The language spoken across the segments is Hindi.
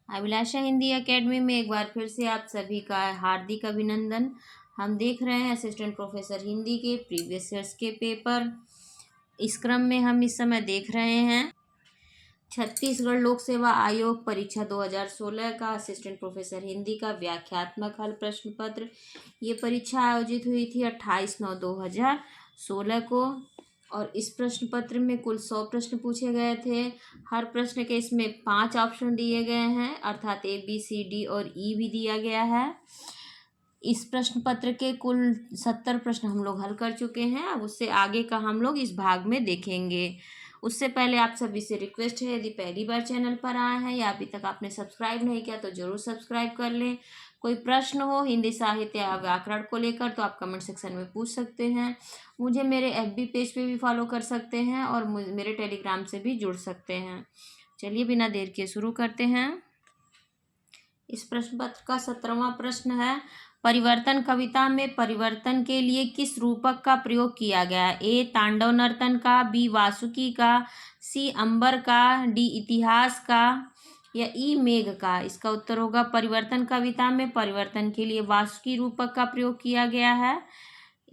अभिलाषा हिंदी एकेडमी में एक बार फिर से आप सभी का हार्दिक अभिनंदन। हम देख रहे हैं असिस्टेंट प्रोफेसर हिंदी के प्रीवियस ईयर्स के पेपर। इस क्रम में हम इस समय देख रहे हैं छत्तीसगढ़ लोक सेवा आयोग परीक्षा 2016 का असिस्टेंट प्रोफेसर हिंदी का व्याख्यात्मक हल प्रश्न पत्र। ये परीक्षा आयोजित हुई थी 28/9/2016 को और इस प्रश्न पत्र में कुल 100 प्रश्न पूछे गए थे। हर प्रश्न के इसमें 5 ऑप्शन दिए गए हैं, अर्थात ए, बी, सी, डी और ई भी दिया गया है। इस प्रश्न पत्र के कुल 70 प्रश्न हम लोग हल कर चुके हैं। अब उससे आगे का हम लोग इस भाग में देखेंगे। उससे पहले आप सभी से रिक्वेस्ट है, यदि पहली बार चैनल पर आए हैं या अभी तक आपने सब्सक्राइब नहीं किया तो जरूर सब्सक्राइब कर लें। कोई प्रश्न हो हिंदी साहित्य या व्याकरण को लेकर तो आप कमेंट सेक्शन में पूछ सकते हैं। मुझे मेरे FB पेज पे भी फॉलो कर सकते हैं और मेरे टेलीग्राम से भी जुड़ सकते हैं। चलिए बिना देर के शुरू करते हैं। इस प्रश्न पत्र का 17वां प्रश्न है, परिवर्तन कविता में परिवर्तन के लिए किस रूपक का प्रयोग किया गया? ए, तांडव नर्तन का, बी, वासुकी का, सी, अंबर का, डी, इतिहास का या ई, मेघ का। इसका उत्तर होगा परिवर्तन कविता में परिवर्तन के लिए वासुकी रूपक का प्रयोग किया गया है।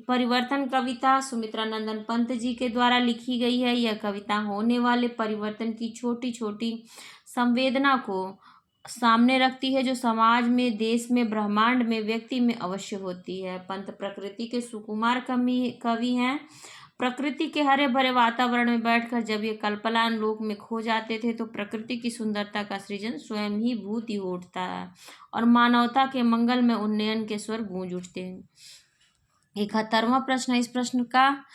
परिवर्तन कविता सुमित्रा नंदन पंत जी के द्वारा लिखी गई है। यह कविता होने वाले परिवर्तन की छोटी छोटी संवेदना को सामने रखती है, जो समाज में, देश में, ब्रह्मांड में, व्यक्ति में अवश्य होती है। पंत प्रकृति के सुकुमार कवि हैं। प्रकृति के हरे भरे वातावरण में बैठकर जब ये कल्पलान लोक में खो जाते थे तो प्रकृति की सुंदरता का सृजन स्वयं ही भूत ही उठता है और मानवता के मंगल में उन्नयन के स्वर गूंज उठते हैं। 71वां प्रश्न है इस प्रश्न का,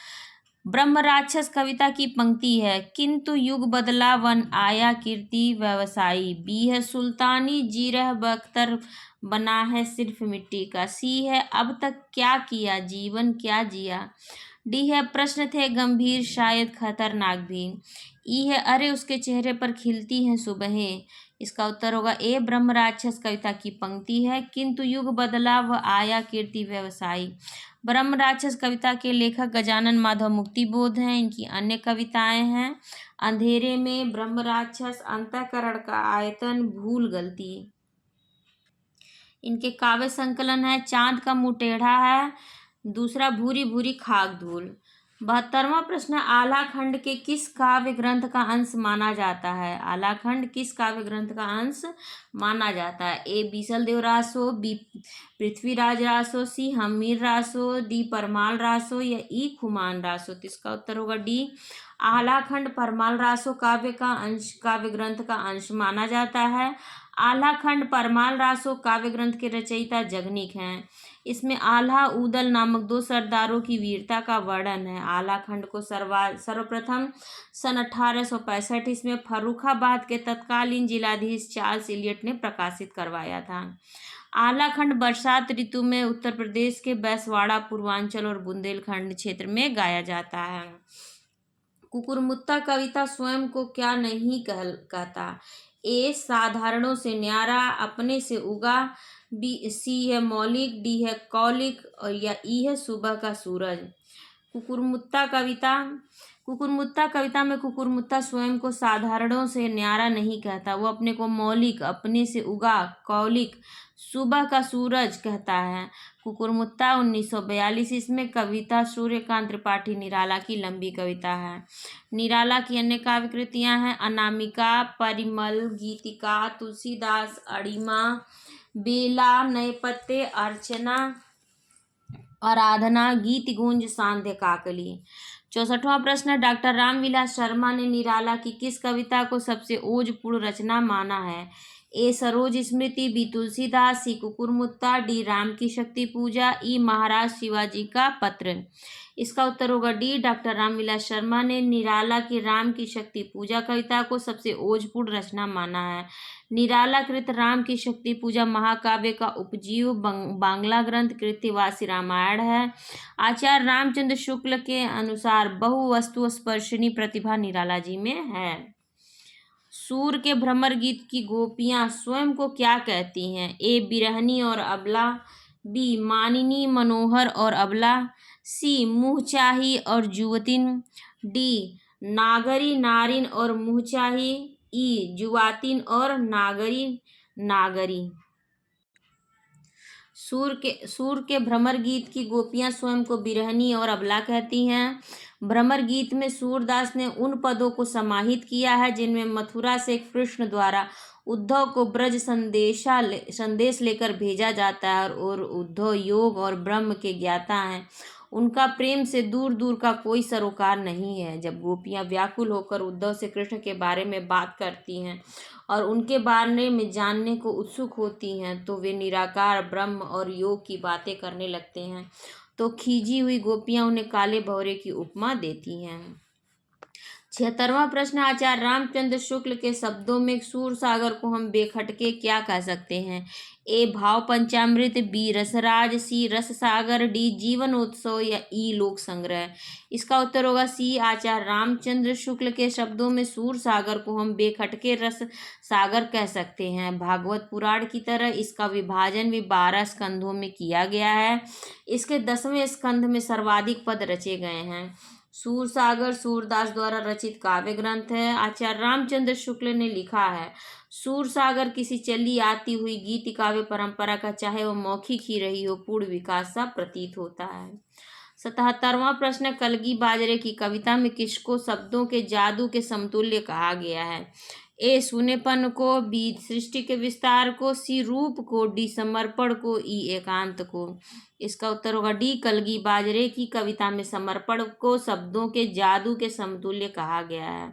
ब्रह्म राक्षस कविता की पंक्ति है, किंतु युग बदला वन आया कीर्ति व्यवसायी। बी है सुल्तानी जीरह बख्तर बना है सिर्फ मिट्टी का। सी है अब तक क्या किया जीवन क्या जिया। डी है प्रश्न थे गंभीर शायद खतरनाक भी। ई है अरे उसके चेहरे पर खिलती हैं सुबहें। इसका उत्तर होगा ए, ब्रह्म राक्षस कविता की पंक्ति है, किंतु युग बदला व आया कीर्ति व्यवसायी। ब्रह्म राक्षस कविता के लेखक गजानन माधव मुक्तिबोध हैं। इनकी अन्य कविताएं हैं अंधेरे में, ब्रह्म राक्षस, अंतःकरण का आयतन, भूल गलती। इनके काव्य संकलन है चांद का मुंह टेढ़ा है, दूसरा भूरी भूरी खाक धूल। 72वां प्रश्न, आला खंड के किस काव्य ग्रंथ का अंश माना जाता है? आला खंड किस काव्य ग्रंथ का अंश माना जाता है? ए, बीसल देव रासो, बी, पृथ्वीराज रासो, सी, हमीर रासो, डी, परमाल रासो या ई, खुमान रासो। तो इसका उत्तर होगा डी, आला खंड परमाल रासो काव्य ग्रंथ का अंश माना जाता है। आल्हा खंड परमाल रासो काव्य ग्रंथ के रचयिता जगनिक हैं। इसमें आल्हा उदल नामक 2 सरदारों की वीरता का वर्णन है। आल्हा खंड को सर्वप्रथम सन 1865 ईस्वी में फर्रुखाबाद के तत्कालीन जिलाधीश चार्ल्स इलियट ने प्रकाशित करवाया था। आल्हा खंड बरसात ऋतु में उत्तर प्रदेश के बैसवाड़ा, पूर्वांचल और बुंदेलखंड क्षेत्र में गाया जाता है। कुकुरमुत्ता कविता स्वयं को क्या नहीं कहता? ए, साधारणों से न्यारा, अपने से उगा, बी, सी है मौलिक, डी है कौलिक और या ई है सुबह का सूरज। कुकुरमुत्ता कविता में कुकुरमुत्ता स्वयं को साधारणों से न्यारा नहीं कहता, वो अपने को मौलिक, अपने से उगा, कौलिक, सुबह का सूरज कहता है। कुकुरमुत्ता 1942 इसमें कविता सूर्यकांत त्रिपाठी निराला की लंबी कविता है। निराला की अन्य काव्य कृतियाँ हैं अनामिका, परिमल, गीतिका, तुलसीदास, अड़िमा, बेला, नए पत्ते, अर्चना, आराधना, गीत गुंज, सांध्य काकली। 64वां प्रश्न, डॉक्टर रामविलास शर्मा ने निराला की किस कविता को सबसे ओजपूर्ण रचना माना है? ए, सरोज स्मृति, बी, तुलसीदास, सी, कुकुरमुत्ता, डी, राम की शक्ति पूजा, ई, महाराज शिवाजी का पत्र। इसका उत्तर होगा डी, डॉक्टर रामविलास शर्मा ने निराला की राम की शक्ति पूजा कविता को सबसे ओजपूर्ण रचना माना है। निराला कृत राम की शक्ति पूजा महाकाव्य का उपजीव बांग्ला ग्रंथ कृत्यवासी रामायण है। आचार्य रामचंद्र शुक्ल के अनुसार बहुवस्तु स्पर्शनी प्रतिभा निराला जी में है। सूर के भ्रमर गीत की गोपियां स्वयं को क्या कहती हैं? ए, बिरहनी और अबला, बी, मानिनी, मनोहर और अबला, सी, मुँहचाही और जुवतिन, डी, नागरी, नारिन और मुँहचाही, ई, जुवातिन और नागरी नागरी। सूर के भ्रमर गीत की गोपियां स्वयं को बिरहनी और अबला कहती हैं। भ्रमर गीत में सूरदास ने उन पदों को समाहित किया है जिनमें मथुरा से कृष्ण द्वारा उद्धव को ब्रज संदेश लेकर भेजा जाता है और उद्धव योग और ब्रह्म के ज्ञाता हैं। उनका प्रेम से दूर दूर का कोई सरोकार नहीं है। जब गोपियां व्याकुल होकर उद्धव से कृष्ण के बारे में बात करती हैं और उनके बारे में जानने को उत्सुक होती हैं तो वे निराकार ब्रह्म और योग की बातें करने लगते हैं। तो खींची हुई गोपियां उन्हें काले भौरे की उपमा देती हैं। 76वां प्रश्न, आचार्य रामचंद्र शुक्ल के शब्दों में सूर सागर को हम बेखटके क्या कह सकते हैं? ए भाव पंचामृत, बी रसराज, सी रस सागर, डी जीवनोत्सव या ई लोक संग्रह। इसका उत्तर होगा सी, आचार्य रामचंद्र शुक्ल के शब्दों में सूर सागर को हम बेखटके रस सागर कह सकते हैं। भागवत पुराण की तरह इसका विभाजन भी 12 स्कंधों में किया गया है। इसके 10वें स्कंध में सर्वाधिक पद रचे गए हैं। सूर सागर सूरदास द्वारा रचित काव्य ग्रंथ है। आचार्य रामचंद्र शुक्ल ने लिखा है, सूर सागर किसी चली आती हुई गीत काव्य परंपरा का, चाहे वह मौखिक ही रही हो, पूर्ण विकास सा प्रतीत होता है। 77वां प्रश्न, कलगी बाजरे की कविता में किसको शब्दों के जादू के समतुल्य कहा गया है? ए सूनेपन को, बी सृष्टि के विस्तार को, सी रूप को, डी समर्पण को, ई एकांत को। इसका उत्तर होगा डी, कलगी बाजरे की कविता में समर्पण को शब्दों के जादू के समतुल्य कहा गया है।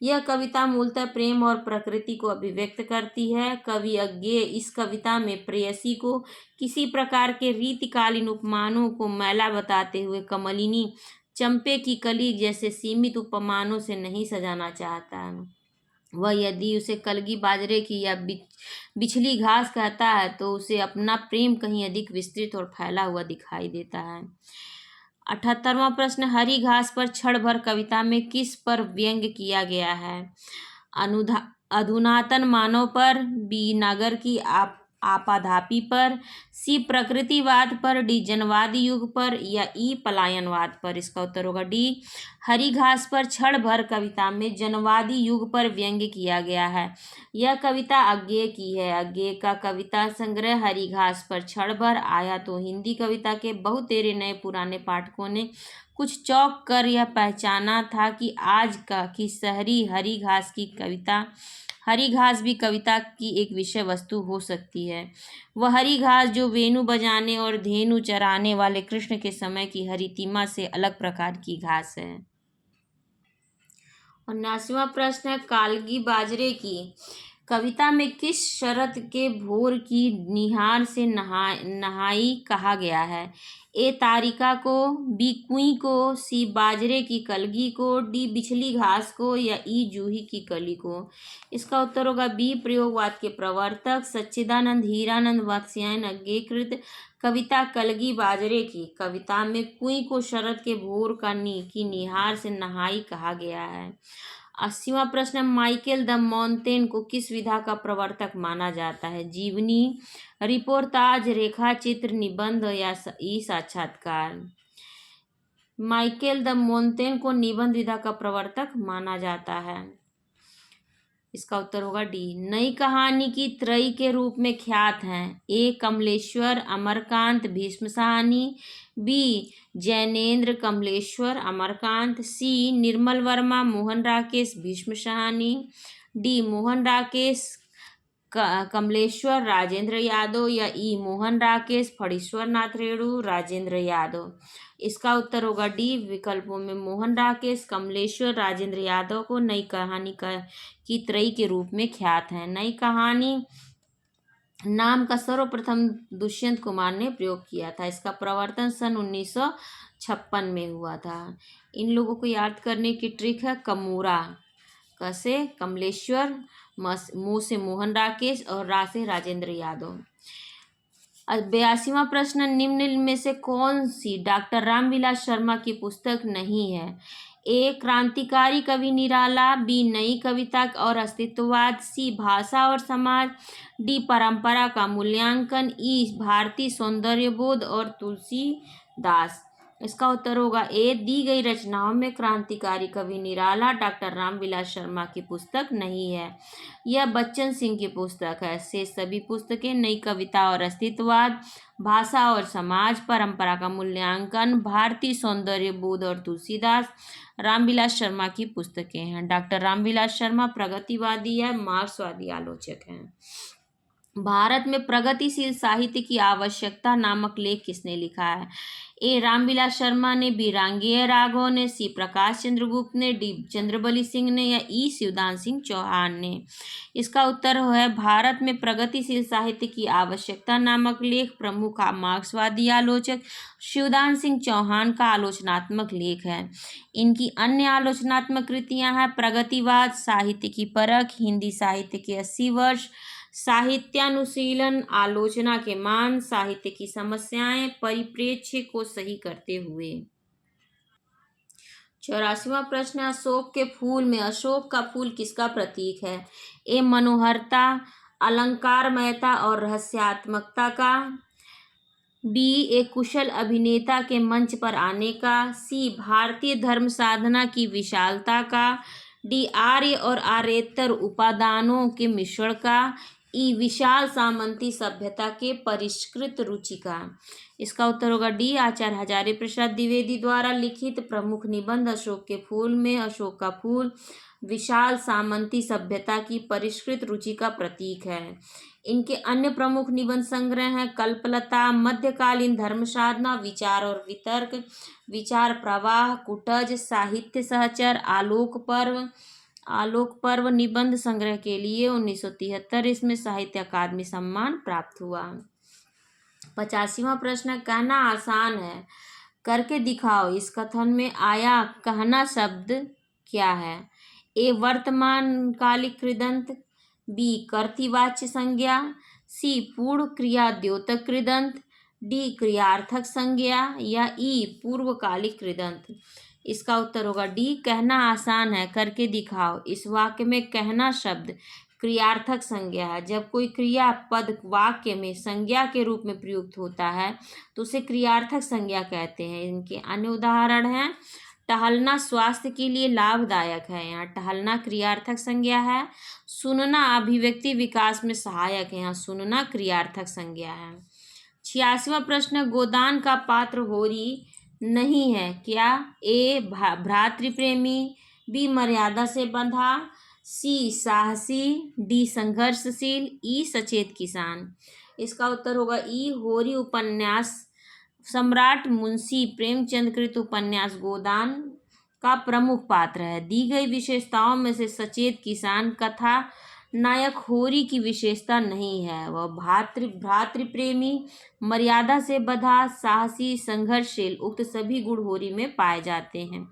यह कविता मूलतः प्रेम और प्रकृति को अभिव्यक्त करती है। कवि अज्ञेय इस कविता में प्रेयसी को किसी प्रकार के रीतिकालीन उपमानों को मैला बताते हुए कमलिनी, चंपे की कली जैसे सीमित उपमानों से नहीं सजाना चाहता है। वह यदि उसे कलगी बाजरे की या बिछली घास कहता है तो उसे अपना प्रेम कहीं अधिक विस्तृत और फैला हुआ दिखाई देता है। 78वां प्रश्न, हरी घास पर क्षण भर कविता में किस पर व्यंग्य किया गया है? अधुनातन मानव पर, बी नगर की आपाधापी पर, सी प्रकृतिवाद पर, डी जनवादी युग पर या ई पलायनवाद पर। इसका उत्तर होगा डी, हरी घास पर क्षण भर कविता में जनवादी युग पर व्यंग्य किया गया है। यह कविता अज्ञेय की है। अज्ञेय का कविता संग्रह हरी घास पर क्षण भर आया तो हिंदी कविता के बहुतेरे नए पुराने पाठकों ने कुछ चौंक कर यह पहचाना था कि आज की शहरी हरी घास की कविता, हरी घास भी कविता की एक विषय वस्तु हो सकती है। वह हरी घास जो वेणु बजाने और धेनु चराने वाले कृष्ण के समय की हरितिमा से अलग प्रकार की घास है। 79वां प्रश्न है, कालगी बाजरे की कविता में किस शरत के भोर की निहार से नहाई कहा गया है? ए तारिका को, बी कुई को, सी बाजरे की कलगी को, डी बिछली घास को या ई जूही की कली को। इसका उत्तर होगा बी, प्रयोगवाद के प्रवर्तक सच्चिदानंद हीरानंद वात्स्यायन अज्ञेयकृत कविता कलगी बाजरे की कविता में कुई को शरद के भोर की निहार से नहाई कहा गया है। 80वां प्रश्न, माइकेल द मोंतेन को किस विधा का प्रवर्तक माना जाता है? जीवनी, रिपोर्टाज, रेखा चित्र, निबंध या ई साक्षात्कार। माइकेल द मोंतेन को निबंध विधा का प्रवर्तक माना जाता है। इसका उत्तर होगा डी, नई कहानी की त्रयी के रूप में ख्यात हैं। ए कमलेश्वर, अमरकांत, भीष्म साहनी, बी जैनेन्द्र कमलेश्वर, अमरकांत, सी निर्मल वर्मा, मोहन राकेश, भीष्म साहनी, डी मोहन राकेश कमलेश्वर, राजेंद्र यादव या ई मोहन राकेश फणीश्वर नाथ रेणु, राजेंद्र यादव। इसका उत्तर होगा डी, विकल्पों में मोहन राकेश, कमलेश्वर, राजेंद्र यादव को नई कहानी की त्रयी के रूप में ख्यात है। नई कहानी नाम का सर्वप्रथम दुष्यंत कुमार ने प्रयोग किया था। इसका प्रवर्तन सन 1956 में हुआ था। इन लोगों को याद करने की ट्रिक है कमूरा, कैसे कमलेश्वर, मो से मोहन राकेश और रा से राजेंद्र यादव। 82वां प्रश्न, निम्न में से कौन सी डॉक्टर रामविलास शर्मा की पुस्तक नहीं है? ए क्रांतिकारी कवि निराला, बी नई कविता और अस्तित्ववाद, सी भाषा और समाज, डी परंपरा का मूल्यांकन, ई भारतीय सौंदर्यबोध और तुलसीदास। इसका उत्तर होगा ए। दी गई रचनाओं में क्रांतिकारी कवि निराला डॉक्टर रामविलास शर्मा की पुस्तक नहीं है। यह बच्चन सिंह की पुस्तक है। शेष सभी पुस्तकें नई कविता और अस्तित्ववाद, भाषा और समाज, परंपरा का मूल्यांकन, भारतीय सौंदर्य बोध और तुलसीदास, रामविलास शर्मा की पुस्तकें हैं। डॉक्टर रामविलास शर्मा प्रगतिवादी या मार्क्सवादी आलोचक हैं। भारत में प्रगतिशील साहित्य की आवश्यकता नामक लेख किसने लिखा है? ए। रामविलास शर्मा ने, बी। रांगेय राघव ने, सी। प्रकाश चंद्र गुप्त ने, डी। चंद्रबली सिंह ने या ई। शिवदान सिंह चौहान ने। इसका उत्तर है भारत में प्रगतिशील साहित्य की आवश्यकता नामक लेख प्रमुख मार्क्सवादी आलोचक शिवदान सिंह चौहान का आलोचनात्मक लेख है। इनकी अन्य आलोचनात्मक कृतियां हैं प्रगतिवाद, साहित्य की परख, हिंदी साहित्य के 80 वर्ष, साहित्यानुशीलन, आलोचना के मान, साहित्य की समस्याएं, परिप्रेक्ष्य को सही करते हुए। 84वां प्रश्न है अशोक के फूल में अशोक का फूल किसका प्रतीक है? ए। मनोहरता, अलंकारमयता और रहस्यात्मकता का, बी। एक कुशल अभिनेता के मंच पर आने का, सी। भारतीय धर्म साधना की विशालता का, डी। आर्य और आर्येतर उपादानों के मिश्रण का, ई। विशाल सामंती सभ्यता के परिष्कृत रुचि का। इसका उत्तर होगा डी। आचार्य हजारी प्रसाद द्विवेदी द्वारा लिखित प्रमुख निबंध अशोक के फूल में अशोक का फूल विशाल सामंती सभ्यता की परिष्कृत रुचि का प्रतीक है। इनके अन्य प्रमुख निबंध संग्रह हैं कल्पलता, मध्यकालीन धर्म साधना, विचार और वितर्क, विचार प्रवाह, कुटज, साहित्य सहचर, आलोक पर्व निबंध संग्रह के लिए 1973 इसमें साहित्य अकादमी सम्मान प्राप्त हुआ। 85वां प्रश्न कहना आसान है करके दिखाओ इस कथन में आया कहना शब्द क्या है? ए। वर्तमान कालिक कृदंत, बी। कर्तृवाच्य संज्ञा, सी। पूर्ण क्रिया द्योतक कृदंत, डी। क्रियार्थक संज्ञा या ई। पूर्वकालिक कृदंत। इसका उत्तर होगा डी। कहना आसान है करके दिखाओ इस वाक्य में कहना शब्द क्रियार्थक संज्ञा है। जब कोई क्रिया पद वाक्य में संज्ञा के रूप में प्रयुक्त होता है तो उसे क्रियार्थक संज्ञा कहते हैं। इनके अन्य उदाहरण हैं टहलना स्वास्थ्य के लिए लाभदायक है, यहाँ टहलना क्रियार्थक संज्ञा है। सुनना अभिव्यक्ति विकास में सहायक है, यहाँ सुनना क्रियार्थक संज्ञा है। 86वां प्रश्न गोदान का पात्र होरी नहीं है क्या? ए। भ्रातृप्रेमी, बी। मर्यादा से बंधा, सी। साहसी, डी। संघर्षशील, ई। सचेत किसान। इसका उत्तर होगा ई। होरी उपन्यास सम्राट मुंशी प्रेमचंद कृत उपन्यास गोदान का प्रमुख पात्र है। दी गई विशेषताओं में से सचेत किसान कथा नायक होरी की विशेषता नहीं है। वह भ्रातृप्रेमी, मर्यादा से बंधा, साहसी, संघर्षशील उक्त सभी गुण होरी में पाए जाते हैं।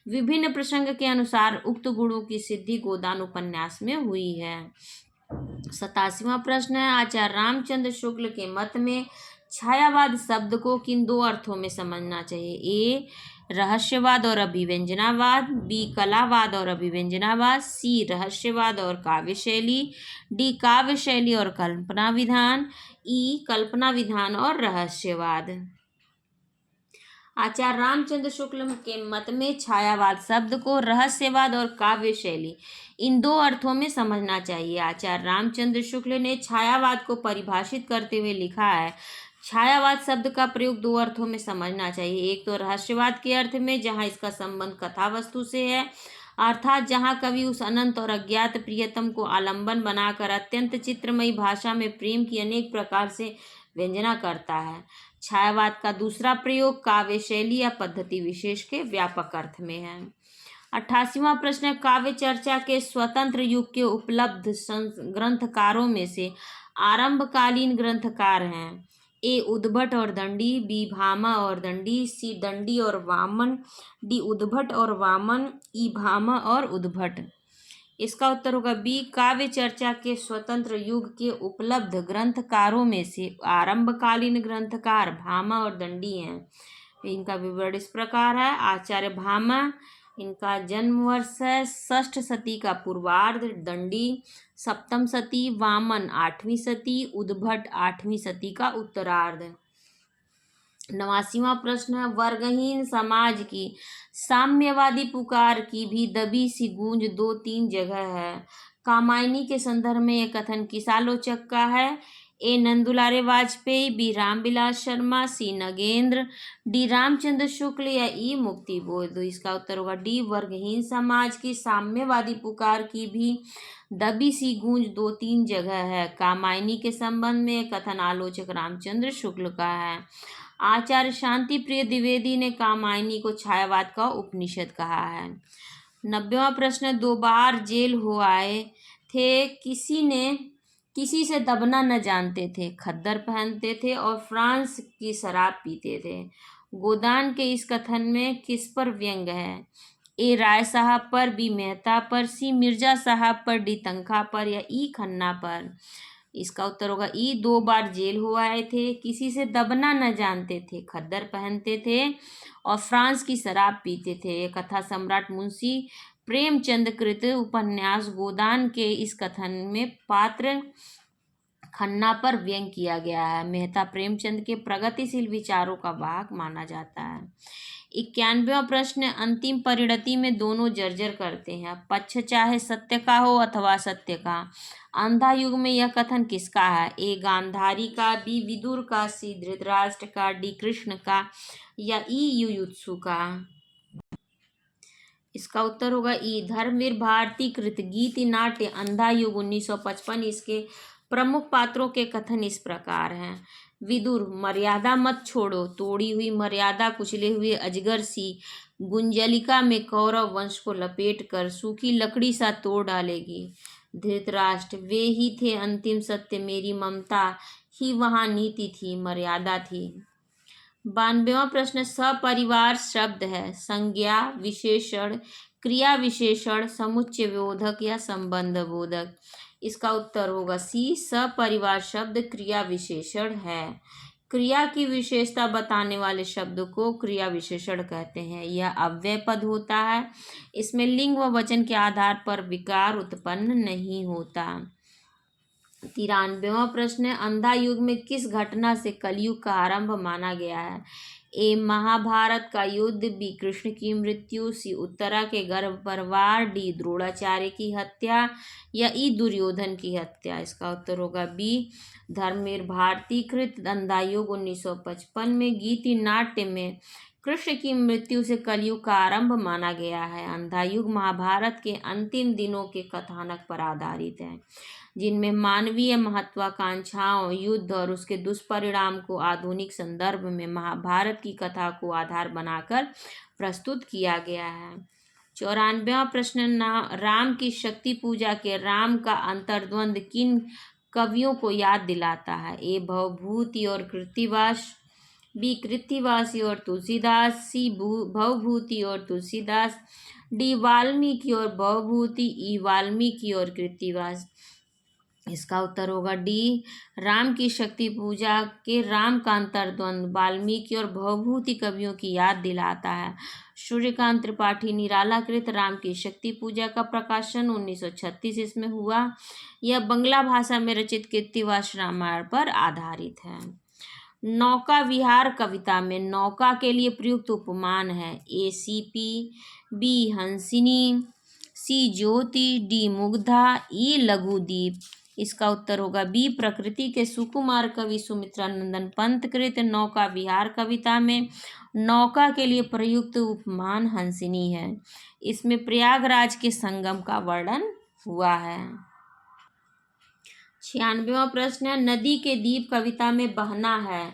विभिन्न प्रसंग के अनुसार उक्त गुणों की सिद्धि गोदान उपन्यास में हुई है। 87वां प्रश्न है आचार्य रामचंद्र शुक्ल के मत में छायावाद शब्द को किन दो अर्थों में समझना चाहिए? ए। रहस्यवाद और अभिव्यंजनावाद, बी। कलावाद और अभिव्यंजनावाद, सी। रहस्यवाद और काव्य शैली, डी। काव्य शैली और कल्पना विधान, ई। कल्पना विधान और रहस्यवाद। आचार्य रामचंद्र शुक्ल के मत में छायावाद शब्द को रहस्यवाद और काव्य शैली इन दो अर्थों में समझना चाहिए। आचार्य रामचंद्र शुक्ल ने छायावाद को परिभाषित करते हुए लिखा है छायावाद शब्द का प्रयोग दो अर्थों में समझना चाहिए। एक तो रहस्यवाद के अर्थ में जहाँ इसका संबंध कथा वस्तु से है, अर्थात जहाँ कवि उस अनंत और अज्ञात प्रियतम को आलंबन बनाकर अत्यंत चित्रमयी भाषा में प्रेम की अनेक प्रकार से व्यंजना करता है। छायावाद का दूसरा प्रयोग काव्य शैली या पद्धति विशेष के व्यापक अर्थ में है। 88वां प्रश्न काव्य चर्चा के स्वतंत्र युग के उपलब्ध ग्रंथकारों में से आरंभकालीन ग्रंथकार हैं। ए। उद्भट और दंडी, बी। भामा और दंडी, सी। दंडी और वामन, डी। उद्भट और वामन, ई। भामा और उद्भट। इसका उत्तर होगा बी। काव्य चर्चा के स्वतंत्र युग के उपलब्ध ग्रंथकारों में से आरंभकालीन ग्रंथकार भामा और दंडी हैं। इनका विवरण इस प्रकार है आचार्य भामा इनका जन्म वर्ष है 6ठ शती का पूर्वार्ध, दंडी 7वीं शती, वामन 8वीं शती, उद्भट 8वीं शती का उत्तरार्ध। 89वां प्रश्न है, वर्गहीन समाज की साम्यवादी पुकार की भी दबी सी गूंज दो तीन जगह है। कामायनी के संदर्भ में यह कथन किस आलोचक का है? ए नंदुलारे वाजपेयी, बी रामविलास शर्मा, सी नगेंद्र, डी रामचंद्र शुक्ल या ई मुक्ति बोध। इसका उत्तर होगा डी, वर्गहीन समाज की साम्यवादी पुकार की भी दबी सी गूंज दो तीन जगह है। कामायनी के संबंध में यह कथन आलोचक रामचंद्र शुक्ल का है। आचार्य शांति प्रिय द्विवेदी ने कामायनी को छायावाद का उपनिषद कहा है। 90वां प्रश्न, 2 बार जेल हो आए थे, किसी से दबना न जानते थे, खद्दर पहनते थे और फ्रांस की शराब पीते थे। गोदान के इस कथन में किस पर व्यंग है? ए राय साहब पर, बी मेहता पर, सी मिर्जा साहब पर, डी तनखा पर या ई खन्ना पर। इसका उत्तर होगा ई, 2 बार जेल हो आए थे, किसी से दबना न जानते थे, खद्दर पहनते थे और फ्रांस की शराब पीते थे। ये कथा सम्राट मुंशी प्रेमचंद कृत उपन्यास गोदान के इस कथन में पात्र खन्ना पर व्यंग किया गया है। मेहता प्रेमचंद के प्रगतिशील विचारों का वाहक माना जाता है। 91वां प्रश्न, अंतिम परिणति में दोनों जर्जर करते हैं, पक्ष चाहे सत्य का हो अथवा असत्य का। अंधा युग में यह कथन किसका है? ए गांधारी का, बी विदुर का, सी धृतराष्ट्र का, डी कृष्ण का या ई युयुत्सु का। इसका उत्तर होगा ई, धर्मवीर भारती कृत गीति नाट्य अंधा युग 1955। इसके प्रमुख पात्रों के कथन इस प्रकार हैं। विदुर, मर्यादा मत छोड़ो, तोड़ी हुई मर्यादा कुचले हुए अजगर सी गुंजलिका में कौरव वंश को लपेट कर सूखी लकड़ी सा तोड़ डालेगी। धृतराष्ट्र, वे ही थे अंतिम सत्य, मेरी ममता ही वहाँ नीति थी, मर्यादा थी। 92वां प्रश्न, सपरिवार शब्द है संज्ञा विशेषण, क्रिया विशेषण, समुच्चय बोधक या संबंध बोधक। इसका उत्तर होगा सी, सपरिवार शब्द क्रिया विशेषण है। क्रिया की विशेषता बताने वाले शब्द को क्रिया विशेषण कहते हैं। यह अव्यय पद होता है, इसमें लिंग व वचन के आधार पर विकार उत्पन्न नहीं होता। 93वां प्रश्न, अंधा युग में किस घटना से कलयुग का आरंभ माना गया है? ए महाभारत का युद्ध, बी कृष्ण की मृत्यु, सी उत्तरा के गर्भ पर वार, डी द्रोणाचार्य की हत्या या ई दुर्योधन की हत्या। इसका उत्तर होगा बी, धर्मवीर भारती कृत अंधा युग 1955 में गीति नाट्य में कृष्ण की मृत्यु से कलयुग का आरंभ माना गया है। अंधा युग महाभारत के अंतिम दिनों के कथानक पर आधारित है, जिनमें मानवीय महत्वाकांक्षाओं, युद्ध और उसके दुष्परिणाम को आधुनिक संदर्भ में महाभारत की कथा को आधार बनाकर प्रस्तुत किया गया है। 94वां प्रश्न, राम की शक्ति पूजा के राम का अंतर्द्वंद किन कवियों को याद दिलाता है? ए भवभूति और कृत्तिवास, बी कृत्तिवासी और तुलसीदास, सी भवभूति और तुलसीदास, डी वाल्मीकि और भवभूति, ई वाल्मीकि और कृत्तिवास। इसका उत्तर होगा डी, राम की शक्ति पूजा के राम का अंतर्द्वंद वाल्मीकि और भवभूति कवियों की याद दिलाता है। सूर्यकांत त्रिपाठी निराला कृत राम की शक्ति पूजा का प्रकाशन 1936 इसमें हुआ। यह बंगला भाषा में रचित कृत्तिवास रामायण पर आधारित है। नौका विहार कविता में नौका के लिए प्रयुक्त उपमान है। ए सीपी, बी हंसिनी, सी ज्योति, डी मुग्धा, ई लघुदीप। इसका उत्तर होगा बी, प्रकृति के सुकुमार कवि सुमित्रानंदन पंत कृत नौका विहार कविता में नौका के लिए प्रयुक्त उपमान हंसिनी है। इसमें प्रयागराज के संगम का वर्णन हुआ है। 96वां प्रश्न है, नदी के दीप कविता में बहना है।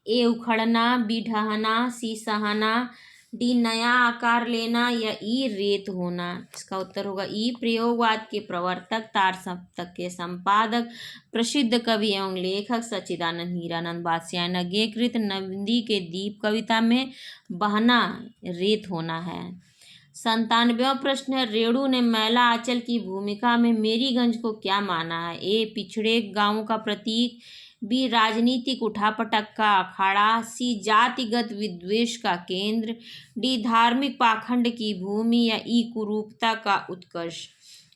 ए उखड़ना, बी ढहना, सी सहना, डी नया आकार लेना या ई रेत होना। इसका उत्तर होगा ई, प्रयोगवाद के प्रवर्तक, तार सप्तक के संपादक, प्रसिद्ध कवि एवं लेखक सच्चिदानंद हीरानंद वात्स्यायन कृत नदी के दीप कविता में बहना रेत होना है। 97वां प्रश्न है, रेणु ने मैला आंचल की भूमिका में मेरीगंज को क्या माना है? ए पिछड़े गांवों का प्रतीक, बी राजनीतिक उठापटक का अखाड़ा, सी जातिगत विद्वेष का केंद्र, डी धार्मिक पाखंड की भूमि या ई कुरूपता का उत्कर्ष।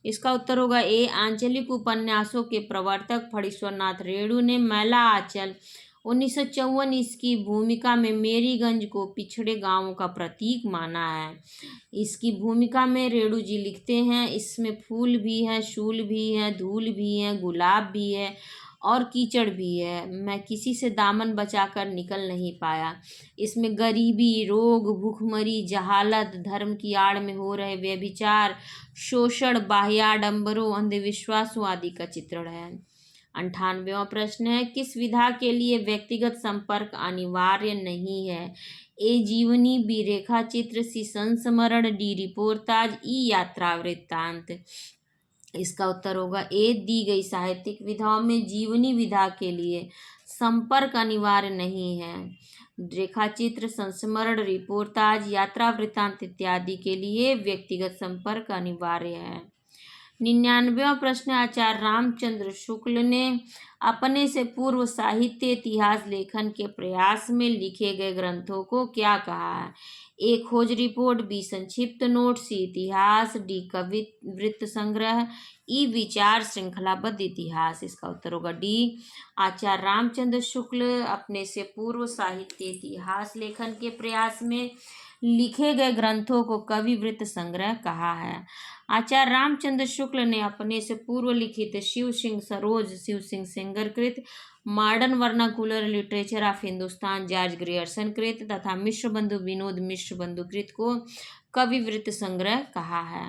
इसका उत्तर होगा ए, आंचलिक उपन्यासों के प्रवर्तक फणीश्वरनाथ रेणु ने मैला आंचल 1954 इसकी भूमिका में मेरीगंज को पिछड़े गांवों का प्रतीक माना है। इसकी भूमिका में रेणु जी लिखते हैं, इसमें फूल भी है, शूल भी है, धूल भी है, गुलाब भी है और कीचड़ भी है। मैं किसी से दामन बचाकर निकल नहीं पाया। इसमें गरीबी, रोग, भूखमरी, जहालत, धर्म की आड़ में हो रहे व्यभिचार, शोषण, बाह्याडंबरों, अंधविश्वासों आदि का चित्रण है। 98वां प्रश्न है, किस विधा के लिए व्यक्तिगत संपर्क अनिवार्य नहीं है? ए जीवनी, बी रेखा चित्र, सी संस्मरण, डी रिपोर्टाज, ई यात्रा वृत्तांत। इसका उत्तर होगा ए। दी गई साहित्यिक विधाओं में जीवनी विधा के लिए संपर्क अनिवार्य नहीं है। रेखाचित्र, संस्मरण, रिपोर्टाज, यात्रा वृत्तांत इत्यादि के लिए व्यक्तिगत संपर्क अनिवार्य है। 99वां प्रश्न, आचार्य रामचंद्र शुक्ल ने अपने से पूर्व साहित्य इतिहास लेखन के प्रयास में लिखे गए ग्रंथों को क्या कहा है? ए खोज रिपोर्ट, बी संक्षिप्त नोट, सी इतिहास, डी कवि वृत्त संग्रह, ई विचार श्रृंखलाबद्ध इतिहास। इसका उत्तर होगा डी। आचार्य रामचंद्र शुक्ल अपने से पूर्व साहित्य इतिहास लेखन के प्रयास में लिखे गए ग्रंथों को कवि वृत्त संग्रह कहा है। आचार्य रामचंद्र शुक्ल ने अपने से पूर्व लिखित शिव सिंह सरोज, शिव सिंह सेंगर कृत, modern vernacular literature of Hindustan George Grierson कृत तथा मिश्र बंधु विनोद मिश्र बंधु कृत को कवि वृत्त संग्रह कहा है।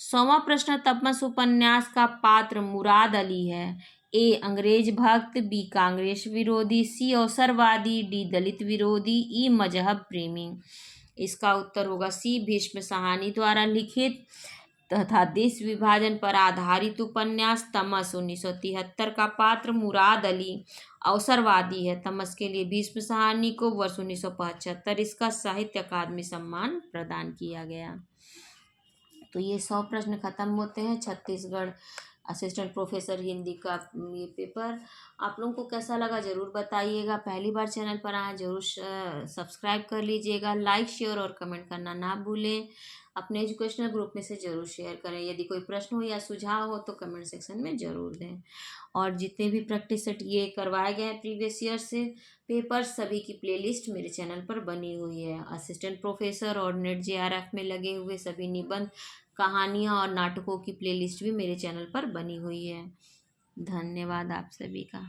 100वां प्रश्न, तपमस उपन्यास का पात्र मुराद अली है। ए अंग्रेज भक्त, बी कांग्रेस विरोधी, सी अवसरवादी, डी दलित विरोधी, ई मजहब प्रेमी। इसका उत्तर होगा सी भीष्म साहनी द्वारा लिखित तथा देश विभाजन पर आधारित उपन्यास तमस 1973 का पात्र मुराद अली अवसरवादी है। तमस के लिए भीष्म साहनी को वर्ष 1975 इसका साहित्य अकादमी सम्मान प्रदान किया गया। तो ये 100 प्रश्न खत्म होते हैं छत्तीसगढ़ असिस्टेंट प्रोफेसर हिंदी का ये पेपर। आप लोगों को कैसा लगा ज़रूर बताइएगा। पहली बार चैनल पर आए ज़रूर सब्सक्राइब कर लीजिएगा। लाइक, शेयर और कमेंट करना ना भूलें। अपने एजुकेशनल ग्रुप में से ज़रूर शेयर करें। यदि कोई प्रश्न हो या सुझाव हो तो कमेंट सेक्शन में ज़रूर दें। और जितने भी प्रैक्टिस सेट ये करवाए गए हैं प्रीवियस ईयर से पेपर, सभी की प्लेलिस्ट मेरे चैनल पर बनी हुई है। असिस्टेंट प्रोफेसर और नेट JRF में लगे हुए सभी निबंध, कहानियाँ और नाटकों की प्लेलिस्ट भी मेरे चैनल पर बनी हुई है। धन्यवाद आप सभी का।